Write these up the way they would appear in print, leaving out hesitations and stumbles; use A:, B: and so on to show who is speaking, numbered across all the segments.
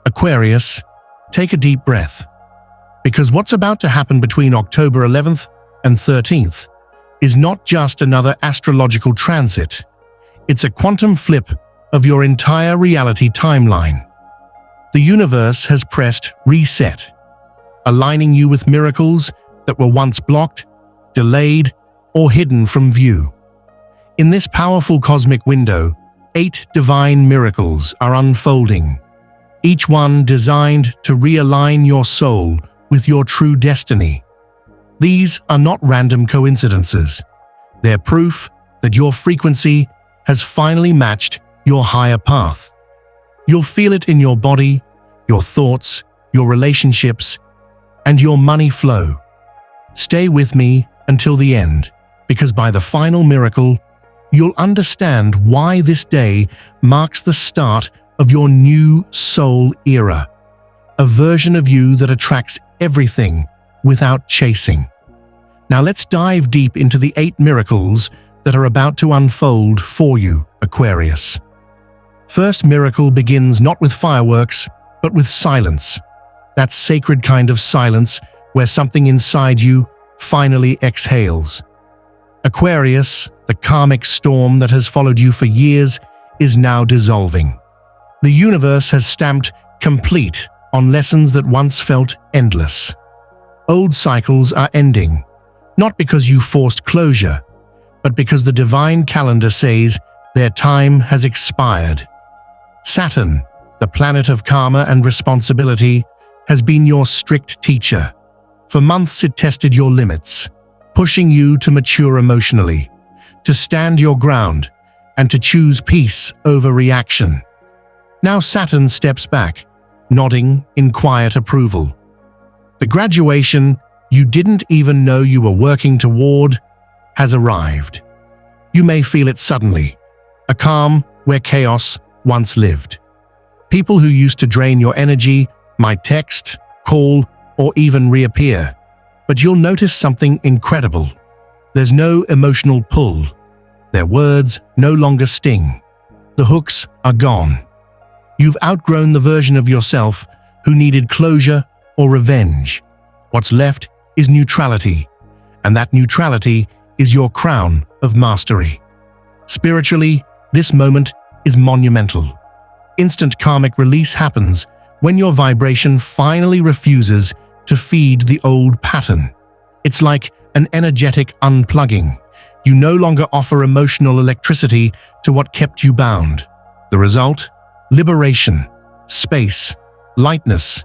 A: Aquarius, take a deep breath, because what's about to happen between October 11th and 13th is not just another astrological transit. It's a quantum flip of your entire reality timeline. The universe has pressed reset, aligning you with miracles that were once blocked, delayed, or hidden from view. In this powerful cosmic window, 8 divine miracles are unfolding, each one designed to realign your soul with your true destiny. These are not random coincidences. They're proof that your frequency has finally matched your higher path. You'll feel it in your body, your thoughts, your relationships, and your money flow. Stay with me until the end, because by the final miracle, you'll understand why this day marks the start of your new soul era, a version of you that attracts everything without chasing. Now let's dive deep into the 8 miracles that are about to unfold for you, Aquarius. First miracle begins not with fireworks, but with silence. That sacred kind of silence where something inside you finally exhales. Aquarius, the karmic storm that has followed you for years, is now dissolving. The universe has stamped complete on lessons that once felt endless. Old cycles are ending, not because you forced closure, but because the divine calendar says their time has expired. Saturn, the planet of karma and responsibility, has been your strict teacher. For months it tested your limits, pushing you to mature emotionally, to stand your ground, and to choose peace over reaction. Now Saturn steps back, nodding in quiet approval. The graduation you didn't even know you were working toward has arrived. You may feel it suddenly, a calm where chaos once lived. People who used to drain your energy might text, call, or even reappear, but you'll notice something incredible. There's no emotional pull. Their words no longer sting. The hooks are gone. You've outgrown the version of yourself who needed closure or revenge. What's left is neutrality, and that neutrality is your crown of mastery. Spiritually, this moment is monumental. Instant karmic release happens when your vibration finally refuses to feed the old pattern. It's like an energetic unplugging. You no longer offer emotional electricity to what kept you bound. The result? Liberation, space, lightness.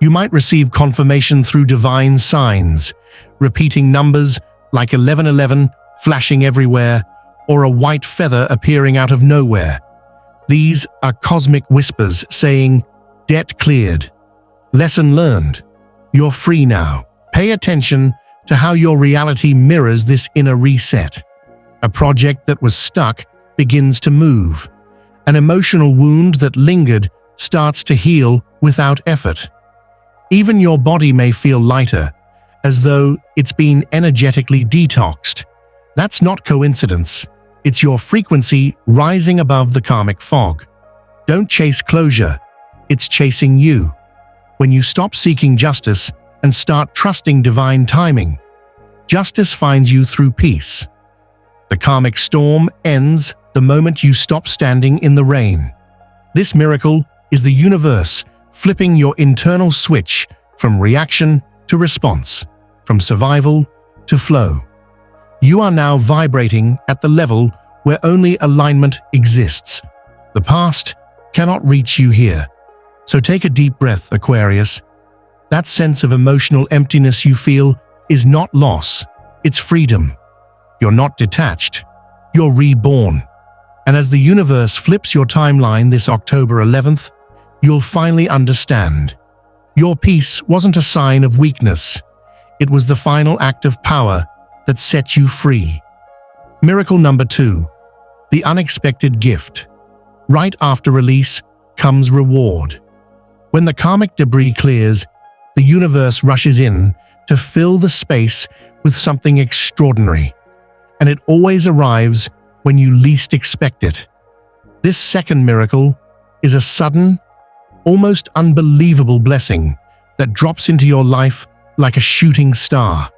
A: You might receive confirmation through divine signs, repeating numbers like 1111 flashing everywhere, or a white feather appearing out of nowhere. These are cosmic whispers saying, debt cleared, lesson learned, you're free now. Pay attention to how your reality mirrors this inner reset. A project that was stuck begins to move. An emotional wound that lingered starts to heal without effort. Even your body may feel lighter, as though it's been energetically detoxed. That's not coincidence. It's your frequency rising above the karmic fog. Don't chase closure. It's chasing you. When you stop seeking justice and start trusting divine timing, justice finds you through peace. The karmic storm ends the moment you stop standing in the rain. This miracle is the universe flipping your internal switch from reaction to response, from survival to flow. You are now vibrating at the level where only alignment exists. The past cannot reach you here. So take a deep breath, Aquarius. That sense of emotional emptiness you feel is not loss, it's freedom. You're not detached, you're reborn. And as the universe flips your timeline this October 11th, you'll finally understand. Your peace wasn't a sign of weakness. It was the final act of power that set you free. Miracle number 2, the unexpected gift. Right after release comes reward. When the karmic debris clears, the universe rushes in to fill the space with something extraordinary. And it always arrives when you least expect it. This second miracle is a sudden, almost unbelievable blessing that drops into your life like a shooting star.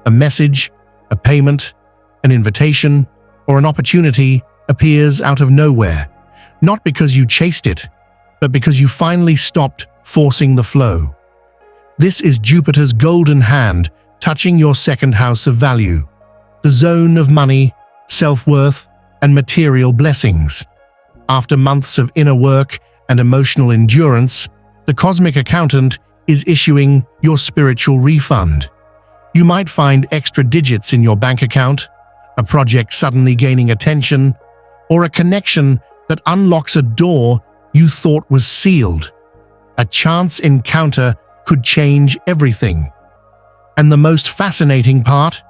A: A message, a payment, an invitation, or an opportunity appears out of nowhere, not because you chased it, but because you finally stopped forcing the flow. This is Jupiter's golden hand touching your second house of value, the zone of money, self-worth, and material blessings. After months of inner work and emotional endurance, the cosmic accountant is issuing your spiritual refund. You might find extra digits in your bank account, a project suddenly gaining attention, or a connection that unlocks a door you thought was sealed. A chance encounter could change everything. And the most fascinating part?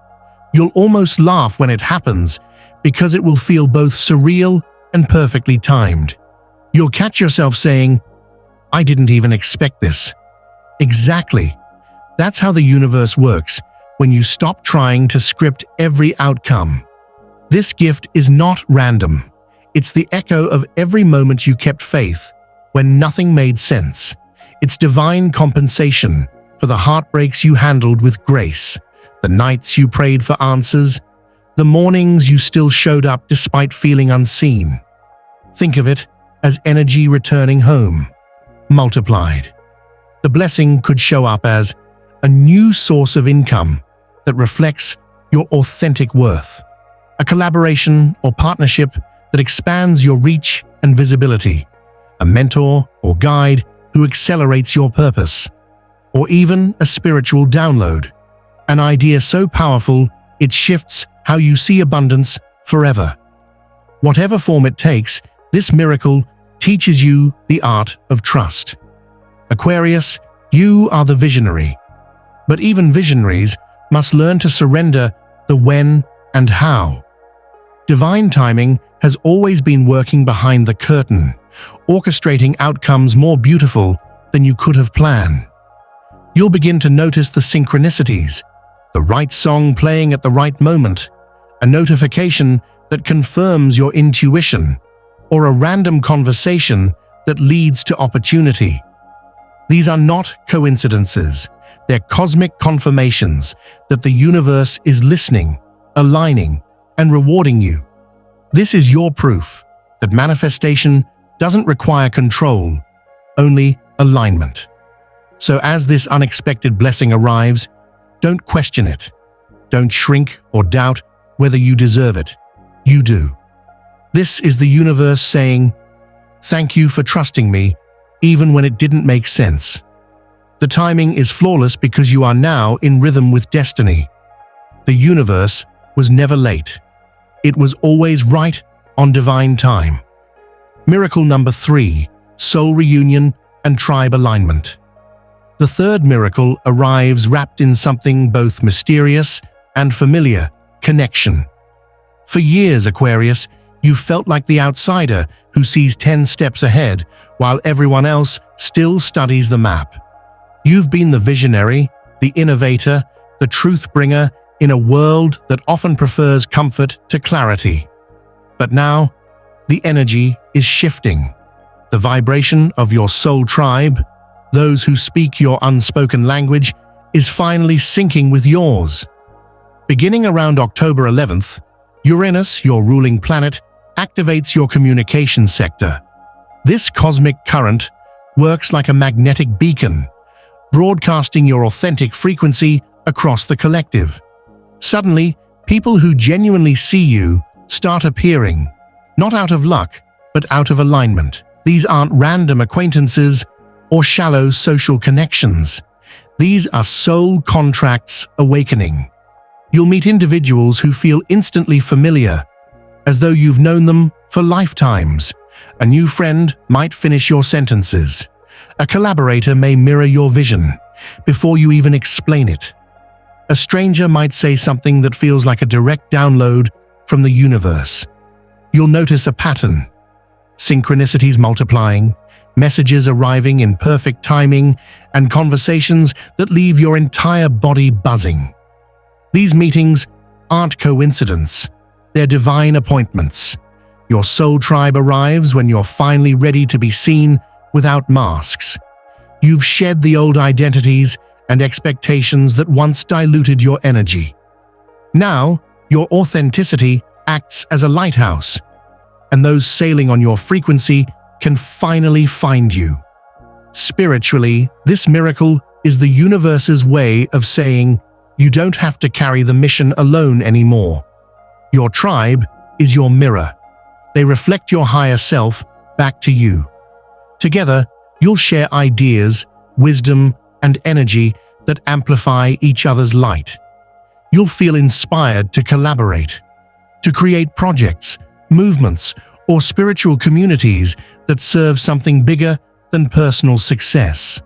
A: You'll almost laugh when it happens because it will feel both surreal and perfectly timed. You'll catch yourself saying, "I didn't even expect this." Exactly. That's how the universe works when you stop trying to script every outcome. This gift is not random. It's the echo of every moment you kept faith when nothing made sense. It's divine compensation for the heartbreaks you handled with grace, the nights you prayed for answers, the mornings you still showed up despite feeling unseen. Think of it as energy returning home, multiplied. The blessing could show up as a new source of income that reflects your authentic worth, a collaboration or partnership that expands your reach and visibility, a mentor or guide who accelerates your purpose, or even a spiritual download, an idea so powerful it shifts how you see abundance forever. Whatever form it takes, this miracle teaches you the art of trust. Aquarius, you are the visionary. But even visionaries must learn to surrender the when and how. Divine timing has always been working behind the curtain, orchestrating outcomes more beautiful than you could have planned. You'll begin to notice the synchronicities, the right song playing at the right moment, a notification that confirms your intuition, or a random conversation that leads to opportunity. These are not coincidences. They're cosmic confirmations that the universe is listening, aligning, and rewarding you. This is your proof that manifestation doesn't require control, only alignment. So as this unexpected blessing arrives, don't question it. Don't shrink or doubt whether you deserve it. You do. This is the universe saying, "Thank you for trusting me, even when it didn't make sense." The timing is flawless because you are now in rhythm with destiny. The universe was never late. It was always right on divine time. Miracle number 3, soul reunion and tribe alignment. The third miracle arrives wrapped in something both mysterious and familiar: connection. For years, Aquarius, you felt like the outsider who sees 10 steps ahead while everyone else still studies the map. You've been the visionary, the innovator, the truth bringer in a world that often prefers comfort to clarity. But now, the energy is shifting. The vibration of your soul tribe, those who speak your unspoken language, is finally syncing with yours. Beginning around October 11th, Uranus, your ruling planet, activates your communication sector. This cosmic current works like a magnetic beacon, broadcasting your authentic frequency across the collective. Suddenly, people who genuinely see you start appearing, not out of luck, but out of alignment. These aren't random acquaintances or shallow social connections. These are soul contracts awakening. You'll meet individuals who feel instantly familiar, as though you've known them for lifetimes. A new friend might finish your sentences. A collaborator may mirror your vision before you even explain it. A stranger might say something that feels like a direct download from the universe. You'll notice a pattern: synchronicities multiplying, messages arriving in perfect timing, and conversations that leave your entire body buzzing. These meetings aren't coincidence, they're divine appointments. Your soul tribe arrives when you're finally ready to be seen, without masks. You've shed the old identities and expectations that once diluted your energy. Now, your authenticity acts as a lighthouse, and those sailing on your frequency can finally find you. Spiritually, this miracle is the universe's way of saying you don't have to carry the mission alone anymore. Your tribe is your mirror. They reflect your higher self back to you. Together, you'll share ideas, wisdom, and energy that amplify each other's light. You'll feel inspired to collaborate, to create projects, movements, or spiritual communities that serve something bigger than personal success.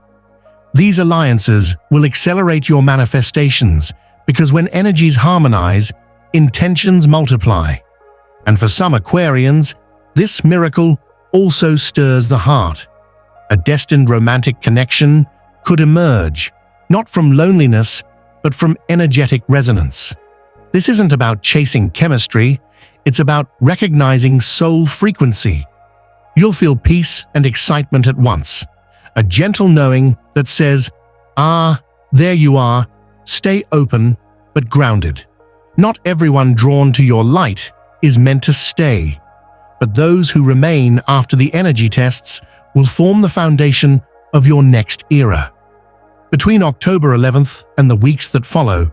A: These alliances will accelerate your manifestations because when energies harmonize, intentions multiply. And for some Aquarians, this miracle also stirs the heart. A destined romantic connection could emerge, not from loneliness, but from energetic resonance. This isn't about chasing chemistry, it's about recognizing soul frequency. You'll feel peace and excitement at once, a gentle knowing that says, there you are, stay open but grounded. Not everyone drawn to your light is meant to stay, but those who remain after the energy tests will form the foundation of your next era. Between October 11th and the weeks that follow,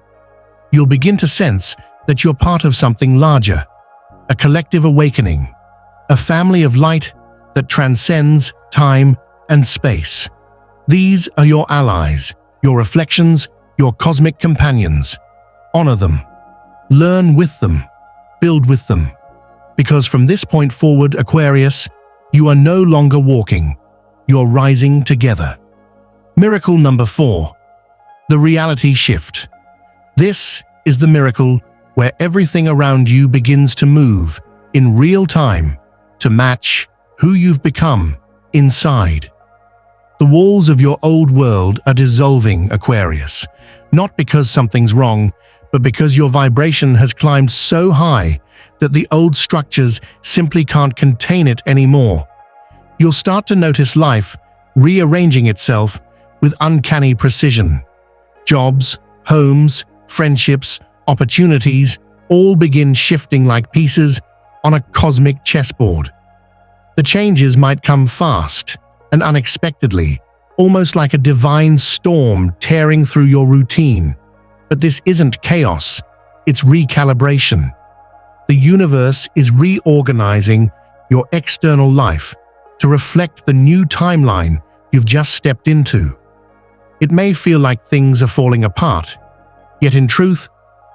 A: you'll begin to sense that you're part of something larger, a collective awakening, a family of light that transcends time and space. These are your allies, your reflections, your cosmic companions. Honor them. Learn with them. Build with them. Because from this point forward, Aquarius, you are no longer walking. You're rising together. Miracle number 4. The reality shift. This is the miracle where everything around you begins to move in real time to match who you've become inside. The walls of your old world are dissolving, Aquarius, not because something's wrong, but because your vibration has climbed so high that the old structures simply can't contain it anymore. You'll start to notice life rearranging itself with uncanny precision. Jobs, homes, friendships, opportunities all begin shifting like pieces on a cosmic chessboard. The changes might come fast and unexpectedly, almost like a divine storm tearing through your routine. But this isn't chaos, it's recalibration. The universe is reorganizing your external life to reflect the new timeline you've just stepped into. It may feel like things are falling apart, yet in truth,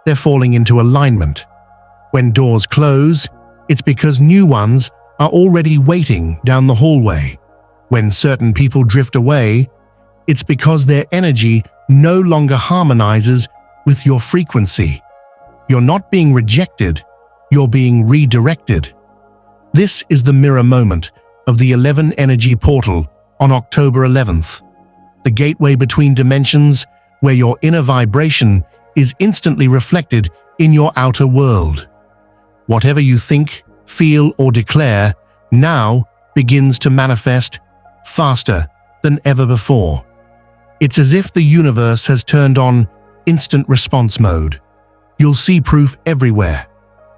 A: they're falling into alignment. When doors close, it's because new ones are already waiting down the hallway. When certain people drift away, it's because their energy no longer harmonizes with your frequency. You're not being rejected, you're being redirected. This is the mirror moment of the 11 energy portal on October 11th, the gateway between dimensions where your inner vibration is instantly reflected in your outer world. Whatever you think, feel, or declare now begins to manifest faster than ever before. It's as if the universe has turned on instant response mode. You'll see proof everywhere.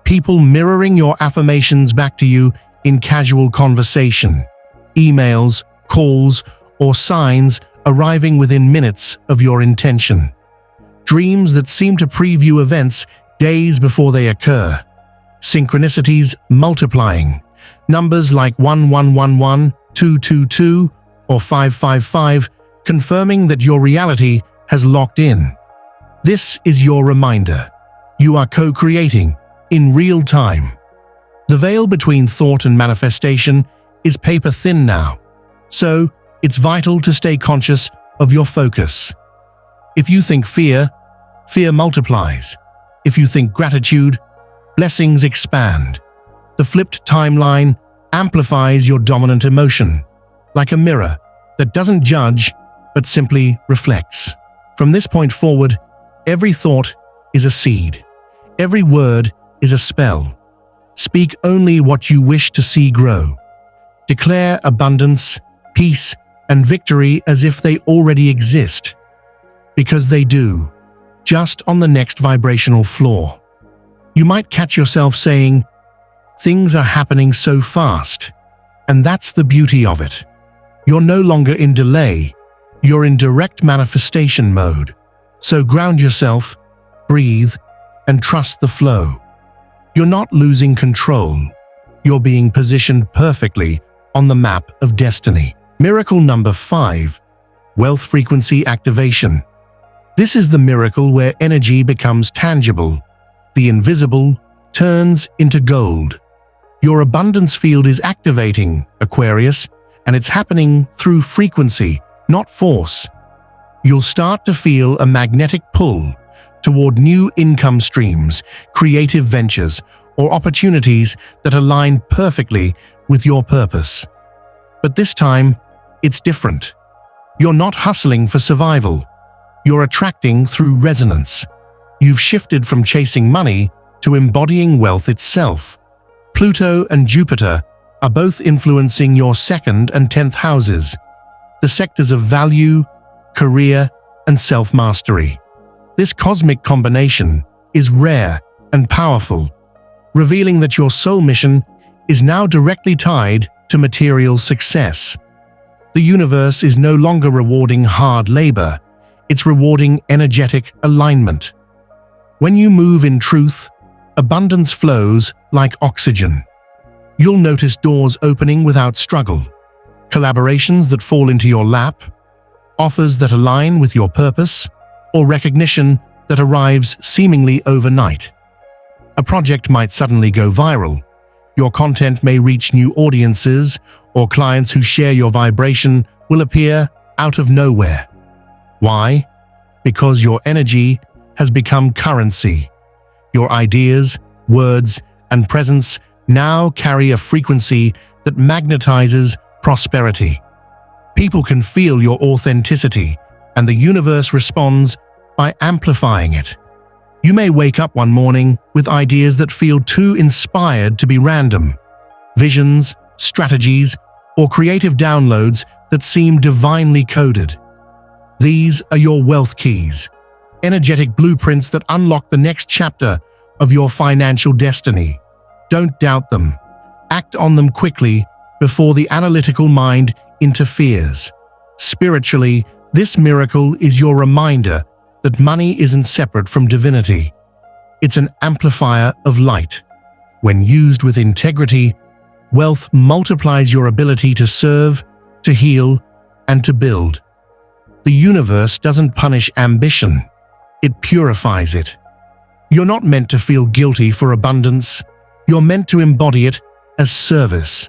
A: People mirroring your affirmations back to you in casual conversation, emails, calls, or signs arriving within minutes of your intention. Dreams that seem to preview events days before they occur. Synchronicities multiplying. Numbers like 1111, 222, or 555 confirming that your reality has locked in. This is your reminder. You are co-creating in real time. The veil between thought and manifestation is paper thin now, so it's vital to stay conscious of your focus. If you think fear, fear multiplies. If you think gratitude, blessings expand. The flipped timeline amplifies your dominant emotion, like a mirror that doesn't judge but simply reflects. From this point forward, every thought is a seed. Every word is a spell. Speak only what you wish to see grow. Declare abundance, peace, and victory as if they already exist. Because they do, just on the next vibrational floor. You might catch yourself saying, "Things are happening so fast." And that's the beauty of it. You're no longer in delay, you're in direct manifestation mode. So ground yourself, breathe, and trust the flow. You're not losing control. You're being positioned perfectly on the map of destiny. Miracle number 5, wealth frequency activation. This is the miracle where energy becomes tangible. The invisible turns into gold. Your abundance field is activating, Aquarius, and it's happening through frequency, not force. You'll start to feel a magnetic pull toward new income streams, creative ventures, or opportunities that align perfectly with your purpose. But this time, it's different. You're not hustling for survival. You're attracting through resonance. You've shifted from chasing money to embodying wealth itself. Pluto and Jupiter are both influencing your 2nd and 10th houses, the sectors of value, career, and self-mastery. This cosmic combination is rare and powerful, revealing that your soul mission is now directly tied to material success. The universe is no longer rewarding hard labor, it's rewarding energetic alignment. When you move in truth, abundance flows like oxygen. You'll notice doors opening without struggle, collaborations that fall into your lap, offers that align with your purpose, or recognition that arrives seemingly overnight. A project might suddenly go viral. Your content may reach new audiences, or clients who share your vibration will appear out of nowhere. Why? Because your energy has become currency. Your ideas, words, and presence now carry a frequency that magnetizes prosperity. People can feel your authenticity, and the universe responds by amplifying it. You may wake up one morning with ideas that feel too inspired to be random, visions, strategies, or creative downloads that seem divinely coded. These are your wealth keys, energetic blueprints that unlock the next chapter of your financial destiny. Don't doubt them. Act on them quickly before the analytical mind interferes. Spiritually, this miracle is your reminder that money isn't separate from divinity. It's an amplifier of light. When used with integrity, wealth multiplies your ability to serve, to heal, and to build. The universe doesn't punish ambition, it purifies it. You're not meant to feel guilty for abundance, you're meant to embody it as service.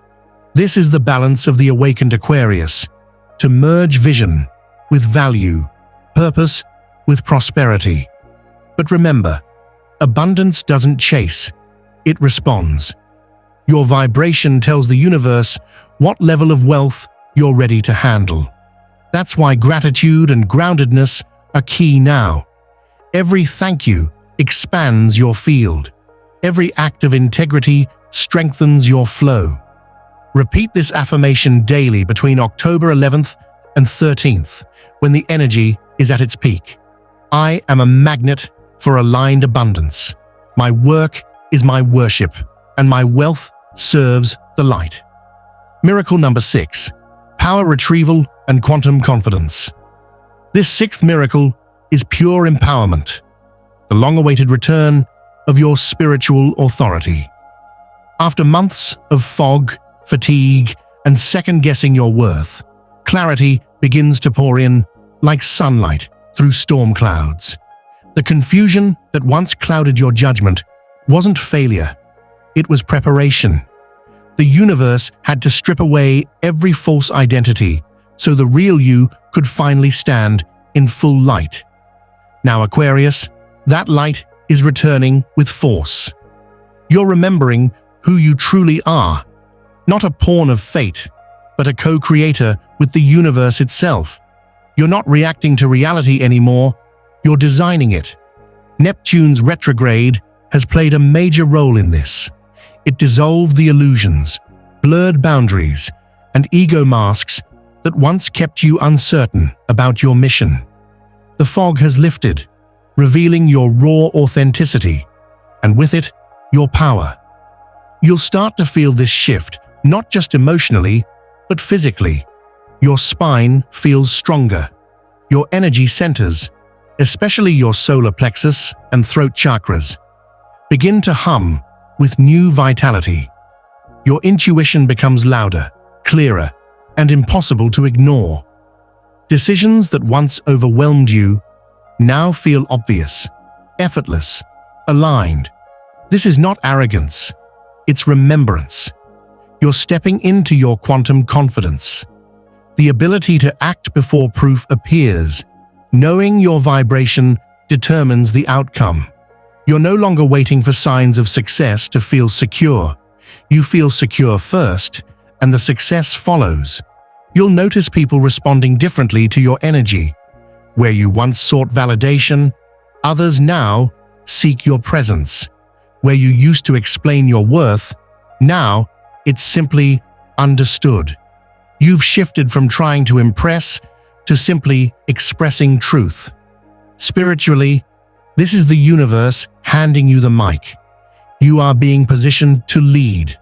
A: This is the balance of the awakened Aquarius, to merge vision with value, purpose with prosperity. But remember, abundance doesn't chase, it responds. Your vibration tells the universe what level of wealth you're ready to handle. That's why gratitude and groundedness are key now. Every thank you expands your field. Every act of integrity strengthens your flow. Repeat this affirmation daily between October 11th and 13th, when the energy is at its peak. I am a magnet for aligned abundance. My work is my worship, and my wealth serves the light. Miracle number 6, power retrieval and quantum confidence. This 6th miracle is pure empowerment, the long-awaited return of your spiritual authority. After months of fog, fatigue, and second-guessing your worth, clarity begins to pour in like sunlight through storm clouds. The confusion that once clouded your judgment wasn't failure, it was preparation. The universe had to strip away every false identity so the real you could finally stand in full light. Now, Aquarius, that light is returning with force. You're remembering who you truly are, not a pawn of fate, but a co-creator with the universe itself. You're not reacting to reality anymore, you're designing it. Neptune's retrograde has played a major role in this. It dissolved the illusions, blurred boundaries, and ego masks that once kept you uncertain about your mission. The fog has lifted, revealing your raw authenticity, and with it, your power. You'll start to feel this shift, not just emotionally, but physically. Your spine feels stronger. Your energy centers, especially your solar plexus and throat chakras, begin to hum with new vitality. Your intuition becomes louder, clearer, and impossible to ignore. Decisions that once overwhelmed you now feel obvious, effortless, aligned. This is not arrogance, it's remembrance. You're stepping into your quantum confidence. The ability to act before proof appears. Knowing your vibration determines the outcome. You're no longer waiting for signs of success to feel secure. You feel secure first, and the success follows. You'll notice people responding differently to your energy. Where you once sought validation, others now seek your presence. Where you used to explain your worth, now it's simply understood. You've shifted from trying to impress to simply expressing truth. Spiritually, this is the universe handing you the mic. You are being positioned to lead,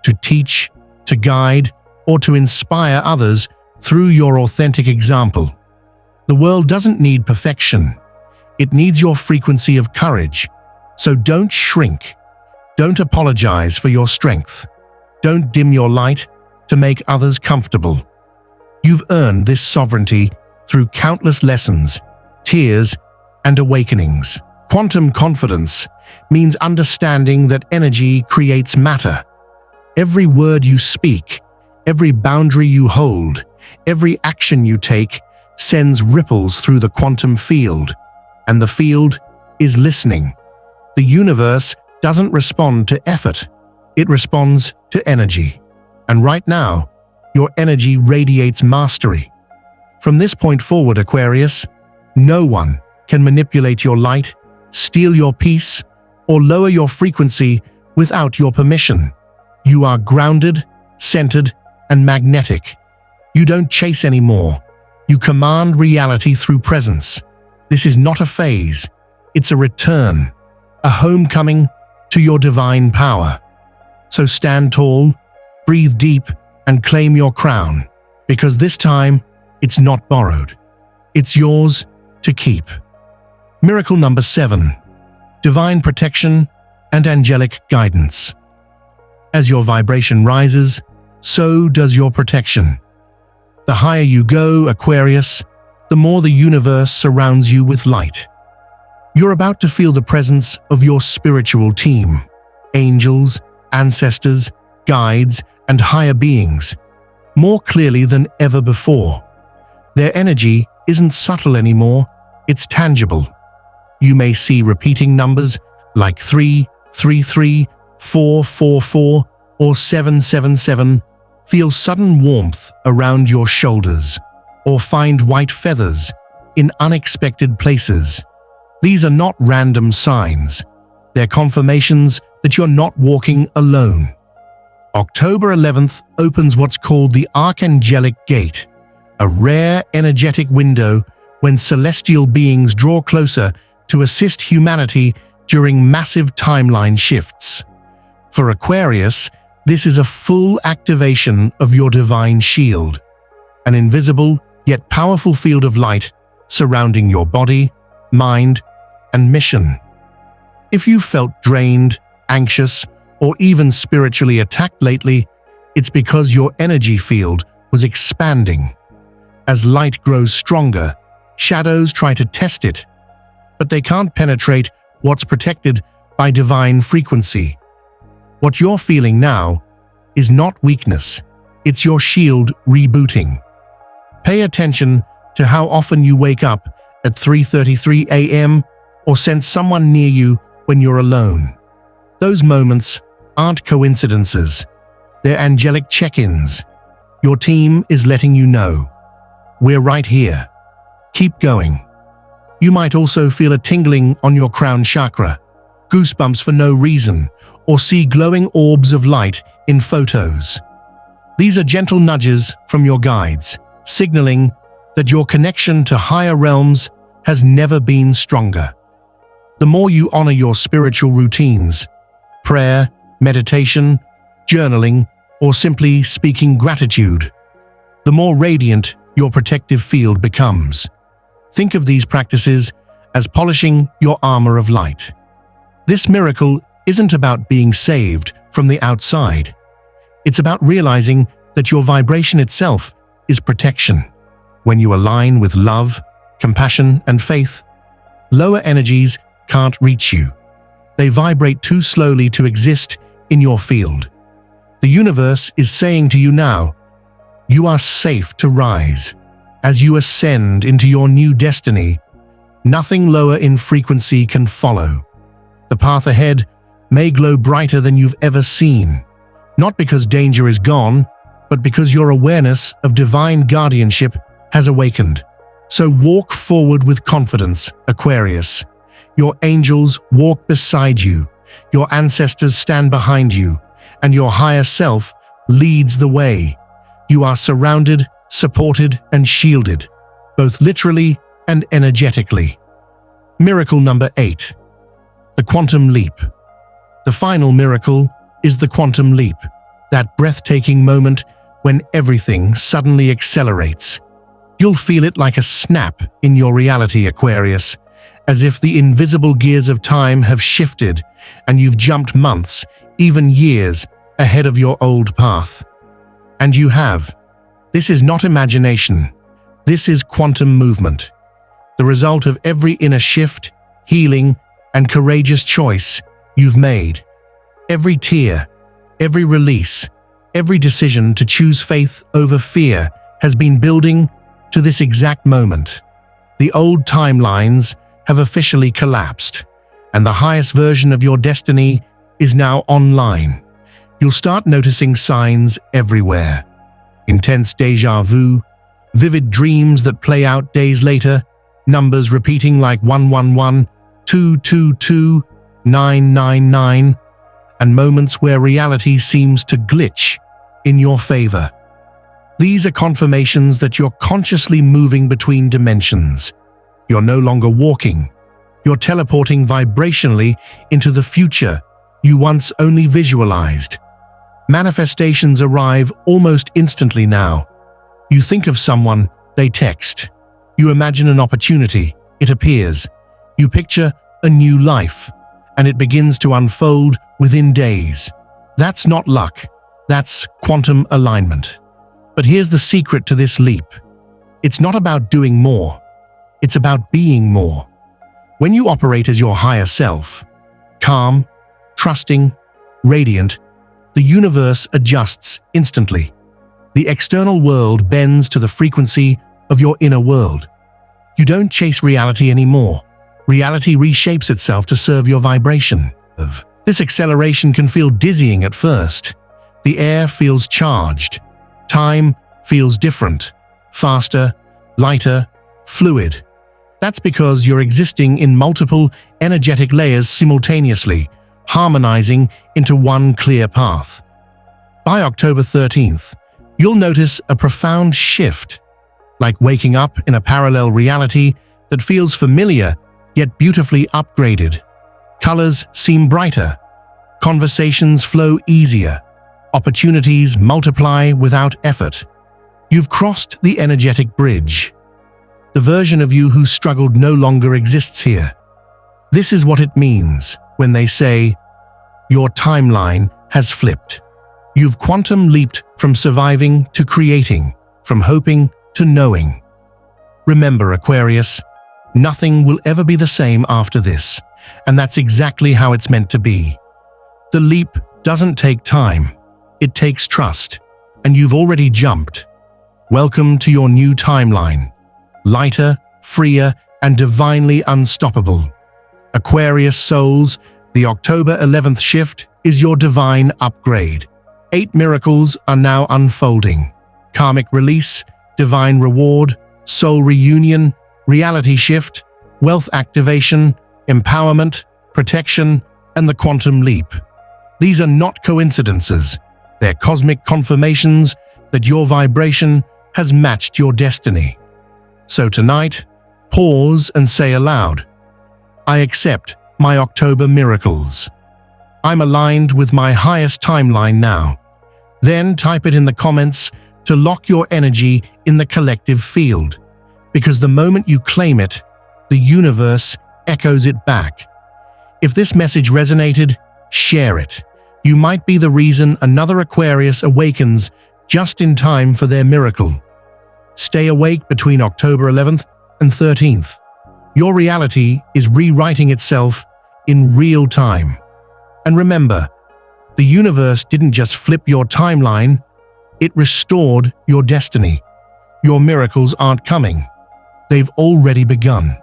A: to teach, to guide, or to inspire others through your authentic example. The world doesn't need perfection. It needs your frequency of courage. So don't shrink. Don't apologize for your strength. Don't dim your light to make others comfortable. You've earned this sovereignty through countless lessons, tears, and awakenings. Quantum confidence means understanding that energy creates matter. Every word you speak, every boundary you hold, every action you take sends ripples through the quantum field, and the field is listening. The universe doesn't respond to effort, it responds to energy. And right now, your energy radiates mastery. From this point forward, Aquarius, no one can manipulate your light, steal your peace, or lower your frequency without your permission. You are grounded, centered, and magnetic. You don't chase anymore. You command reality through presence. This is not a phase. It's a return, a homecoming to your divine power. So stand tall, breathe deep, and claim your crown, because this time, it's not borrowed. It's yours to keep. Miracle number 7. Divine protection and angelic guidance. As your vibration rises, so does your protection. The higher you go, Aquarius, the more the universe surrounds you with light. You're about to feel the presence of your spiritual team, angels, ancestors, guides, and higher beings, more clearly than ever before. Their energy isn't subtle anymore, it's tangible. You may see repeating numbers like 333, 444, or 777, feel sudden warmth around your shoulders, or find white feathers in unexpected places. These are not random signs. They're confirmations that you're not walking alone. October 11th opens what's called the Archangelic Gate, a rare energetic window when celestial beings draw closer to assist humanity during massive timeline shifts. For Aquarius, this is a full activation of your divine shield, an invisible yet powerful field of light surrounding your body, mind, and mission. If you felt drained, anxious, or even spiritually attacked lately, it's because your energy field was expanding. As light grows stronger, shadows try to test it, but they can't penetrate what's protected by divine frequency. What you're feeling now is not weakness, it's your shield rebooting. Pay attention to how often you wake up at 3:33 a.m. or sense someone near you when you're alone. Those moments aren't coincidences, they're angelic check-ins. Your team is letting you know, we're right here. Keep going. You might also feel a tingling on your crown chakra, goosebumps for no reason, or see glowing orbs of light in photos. These are gentle nudges from your guides, signaling that your connection to higher realms has never been stronger. The more you honor your spiritual routines, prayer, meditation, journaling, or simply speaking gratitude, the more radiant your protective field becomes. Think of these practices as polishing your armor of light. This miracle isn't about being saved from the outside. It's about realizing that your vibration itself is protection. When you align with love, compassion, and faith, lower energies can't reach you. They vibrate too slowly to exist in your field. The universe is saying to you now, you are safe to rise. As you ascend into your new destiny, nothing lower in frequency can follow. The path ahead may glow brighter than you've ever seen, not because danger is gone, but because your awareness of divine guardianship has awakened. So walk forward with confidence, Aquarius. Your angels walk beside you, your ancestors stand behind you, and your higher self leads the way. You are surrounded, supported, and shielded, both literally and energetically. Miracle number 8. The quantum leap. The final miracle is the quantum leap, that breathtaking moment when everything suddenly accelerates. You'll feel it like a snap in your reality, Aquarius, as if the invisible gears of time have shifted and you've jumped months, even years, ahead of your old path. And you have. This is not imagination. This is quantum movement, the result of every inner shift, healing, and courageous choice you've made. Every tear, every release, every decision to choose faith over fear has been building to this exact moment. The old timelines have officially collapsed, and the highest version of your destiny is now online. You'll start noticing signs everywhere. Intense déjà vu, vivid dreams that play out days later, numbers repeating like 111, 222, 999, and moments where reality seems to glitch in your favor. These are confirmations that you're consciously moving between dimensions. You're no longer walking. You're teleporting vibrationally into the future you once only visualized. Manifestations arrive almost instantly now. You think of someone, they text. You imagine an opportunity, it appears. You picture a new life, and it begins to unfold within days. That's not luck, that's quantum alignment. But here's the secret to this leap. It's not about doing more, it's about being more. When you operate as your higher self, calm, trusting, radiant, the universe adjusts instantly. The external world bends to the frequency of your inner world. You don't chase reality anymore. Reality reshapes itself to serve your vibration. This acceleration can feel dizzying at first. The air feels charged. Time feels different, faster, lighter, fluid. That's because you're existing in multiple energetic layers simultaneously, harmonizing into one clear path. By October 13th, you'll notice a profound shift, like waking up in a parallel reality that feels familiar yet beautifully upgraded. Colors seem brighter, conversations flow easier, opportunities multiply without effort. You've crossed the energetic bridge. The version of you who struggled no longer exists here. This is what it means when they say, your timeline has flipped. You've quantum leaped from surviving to creating, from hoping to knowing. Remember, Aquarius, nothing will ever be the same after this, and that's exactly how it's meant to be. The leap doesn't take time, it takes trust, and you've already jumped. Welcome to your new timeline. Lighter, freer, and divinely unstoppable. Aquarius souls, the October 11th shift is your divine upgrade. 8 miracles are now unfolding. Karmic release, divine reward, soul reunion, reality shift, wealth activation, empowerment, protection, and the quantum leap. These are not coincidences. They're cosmic confirmations that your vibration has matched your destiny. So tonight, pause and say aloud, I accept my October miracles. I'm aligned with my highest timeline now. Then type it in the comments to lock your energy in the collective field, because the moment you claim it, the universe echoes it back. If this message resonated, share it. You might be the reason another Aquarius awakens just in time for their miracle. Stay awake between October 11th and 13th. Your reality is rewriting itself in real time. And remember, the universe didn't just flip your timeline, it restored your destiny. Your miracles aren't coming. They've already begun.